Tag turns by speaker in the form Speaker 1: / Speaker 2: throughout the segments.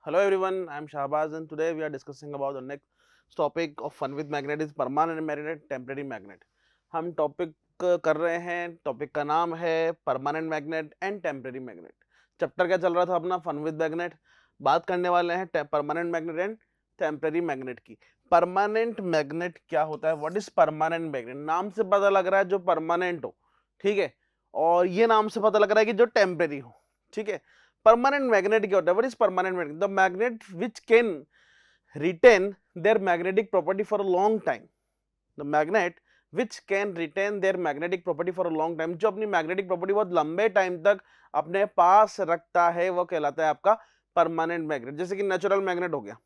Speaker 1: Hello everyone, I am Shahbaz and today we are discussing about the next topic of fun with magnet is permanent magnet, temporary magnet. हम topic कर रहे हैं, topic का नाम है permanent magnet and temporary magnet. Chapter क्या चल रहा था अपना? Fun with magnet. बात करने वाले हैं permanent magnet and temporary magnet की. परमानेंट मैग्नेट क्या होता है? What is permanent magnet? नाम से पता लग रहा है जो परमानेंट हो, ठीक है, और ये नाम से पता लग रहा है कि जो टेम्परेरी हो, ठीक है. परमानेंट मैग्नेट क्या होता है? What is permanent magnet? The magnet which can retain their magnetic property for a long time. The magnet which can retain their magnetic property for a long time, जो अपनी magnetic property बहुत लंबे time तक अपने पास रखता है, वो कहलाता है आपका परमानेंट मैग्नेट. जैसे कि नेचुरल मैग्नेट हो गया,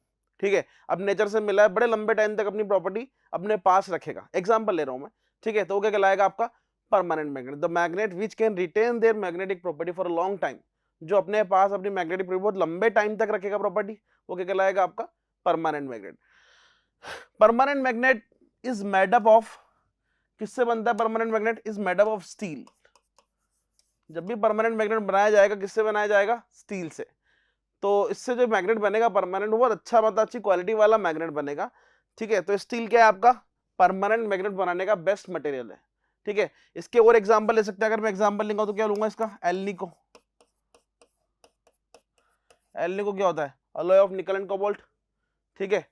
Speaker 1: ठीक है, अब नेचर से मिला है, बड़े लंबे टाइम तक अपनी प्रॉपर्टी अपने पास रखेगा. एग्जांपल ले रहा हूं मैं, ठीक है, तो वो क्या कहलाएगा आपका permanent magnet. The magnet which can retain their magnetic property for a long time, जो अपने पास अपनी मैग्नेटिक प्रॉपर्टी बहुत लंबे टाइम तक रखेगा प्रॉपर्टी, वो क्या कहलाएगा आपका permanent magnet. Permanent magnet is made up of, किससे बनता है permanent magnet? Is made up of steel. जब भी परमानेंट मैग्नेट बनाया जाएगा, किससे बनाया जाएगा? स्टील से. तो इससे जो मैग्नेट बनेगा परमानेंट, बहुत अच्छा, मतलब अच्छी क्वालिटी वाला मैग्नेट बनेगा, ठीक है. तो स्टील क्या है आपका परमानेंट मैग्नेट बनाने का बेस्ट मटेरियल है, ठीक है. इसके और एग्जांपल ले सकते हैं. अगर मैं एग्जांपल लूंगा तो क्या लूंगा इसका? एल्निको. एल्निको क्या होता है? अलॉय ऑफ निकल एंड कोबाल्ट, ठीक है.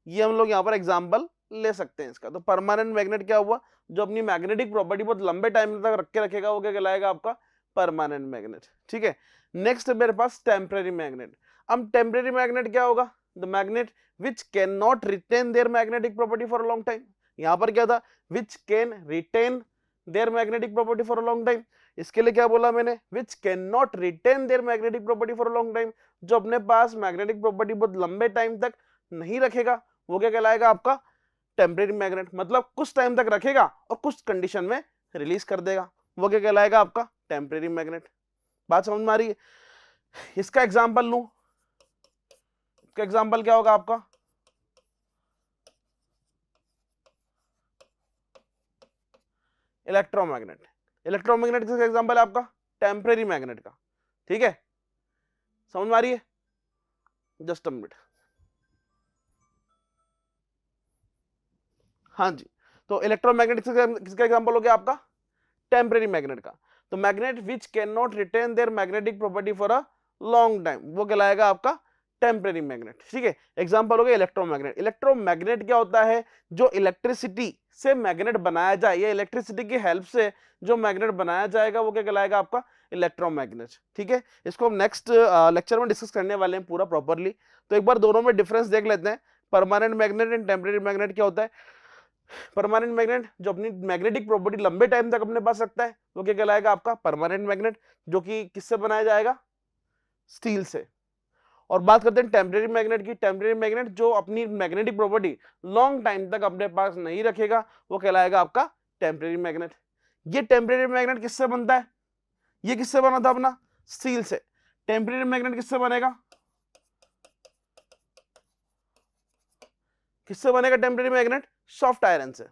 Speaker 1: ये हम लोग यहाँ पर एग्जांपल ले सकते हैं इसका. तो परमानेंट मैग्नेट क्या हुआ? जो अपनी मैग्नेटिक प्रॉपर्टी बहुत लंबे टाइम तक रख के रखेगा, वो क्या कहलाएगा आपका परमानेंट मैग्नेट, ठीक है. नेक्स्ट मेरे पास टेम्परेरी मैग्नेट. अब टेम्परेरी मैग्नेट क्या होगा? The magnet which can not retain their magnetic property for a long time. यहाँ पर क्या था? Which can retain their magnetic property for a long time. इसके लिए क्या बोला मैंने? Which can not retain their magnetic property for a long time. जो अपने पास मैग्नेटिक प्रॉपर्टी बहुत लंबे टाइम तक नहीं रखेगा, वो क्या कहलाएगा आपका टेम्परेरी मैग्नेट. मतलब कुछ टाइम तक रखेगा और कुछ कंडीशन में रिलीज कर देगा, वो क्या कहलाएगा आपका टेम्परेरी मैग्नेट. बात समझ में आ रही है? इसका एग्जांपल लूं, इसका एग्जांपल क्या होगा आपका? इलेक्ट्रोमैग्नेट. इलेक्ट्रोमैग्नेट किसका एग्जांपल है आपका? टेम्परेरी मैग्नेट का, ठीक है. समझ में आ रही है? Just a minute. हाँ जी. तो इलेक्ट्रोमैग्नेट किसका एग्जांपल हो गया आपका? टेम्परेरी मैग्नेट का. तो magnet which can not retain their magnetic property for a long time, वो कहलाएगा आपका टेम्परेरी मैग्नेट, ठीक है. एग्जांपल हो गया इलेक्ट्रोमैग्नेट. इलेक्ट्रोमैग्नेट क्या होता है? जो इलेक्ट्रिसिटी से मैग्नेट बनाया जाए, या इलेक्ट्रिसिटी की हेल्प से जो मैग्नेट बनाया जाएगा, वो क्या कहलाएगा आपका इलेक्ट्रोमैग्नेट, ठीक है. इसको हम नेक्स्ट लेक्चर में डिस्कस करने वाले हैं पूरा प्रॉपरली. तो एक बार दोनों में डिफरेंस देख लेते हैं. Permanent magnet and temporary magnet क्या होता है? परमानेंट मैग्नेट जो अपनी मैग्नेटिक प्रॉपर्टी लंबे टाइम तक अपने पास रखता है, वो क्या कहलाएगा आपका परमानेंट मैग्नेट, जो कि किससे बनाया जाएगा? स्टील से. और बात करते हैं टेम्परेरी मैग्नेट की. टेम्परेरी मैग्नेट जो अपनी मैग्नेटिक प्रॉपर्टी लॉन्ग टाइम तक अपने पास नहीं रखेगा, वो कहलाएगा आपका टेम्परेरी मैग्नेट. ये टेम्परेरी मैग्नेट किससे बनता है? ये किससे बना था अपना? स्टील से. टेम्परेरी मैग्नेट किससे बनेगा? किससे बनेगा टेम्परेरी मैग्नेट? सॉफ्ट आयरन से.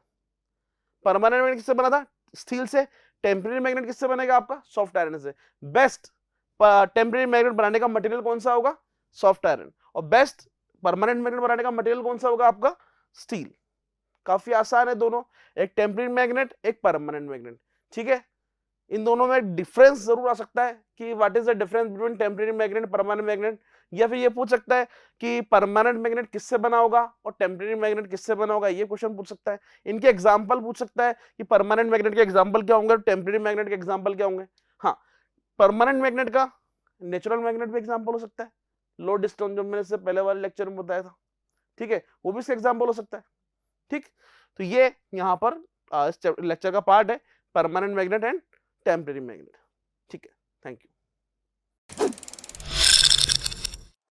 Speaker 1: परमानेंट मैग्नेट किससे बना था? स्टील से. टेम्परेरी मैग्नेट किससे बनेगा आपका? सॉफ्ट आयरन से. बेस्ट टेम्परेरी मैग्नेट बनाने का मटेरियल कौन सा होगा? Soft iron. और बेस्ट परमानेंट मैग्नेट बनाने का मटेरियल कौन सा होगा आपका? स्टील. काफी आसान है दोनों, एक टेम्परेरी मैग्नेट, एक परमानेंट मैग्नेट, ठीक है. इन दोनों में डिफरेंस जरूर आ सकता है कि what is the difference between temporary magnet, permanent magnet. या फिर ये पूछ सकता है कि परमानेंट मैग्नेट किससे बना होगा और टेम्परेरी मैग्नेट किससे बना होगा, ये क्वेश्चन पूछ सकता है. इनके एग्जांपल पूछ सकता है कि परमानेंट मैग्नेट के एग्जांपल क्या होंगे, टेम्परेरी मैग्नेट के एग्जांपल क्या होंगे. हाँ, परमानेंट मैग्नेट का नेचुरल मैग्नेट भी एग्जांपल हो सकता है. लोडस्टोन जो मैंने से पहले वाले लेक्चर में बताया था, ठीक है, वो भी इसका एग्जांपल हो सकता है, ठीक. तो ये यहाँ पर इस लेक्चर का पार्ट है, permanent magnet and temporary magnet, ठीक है. Thank you.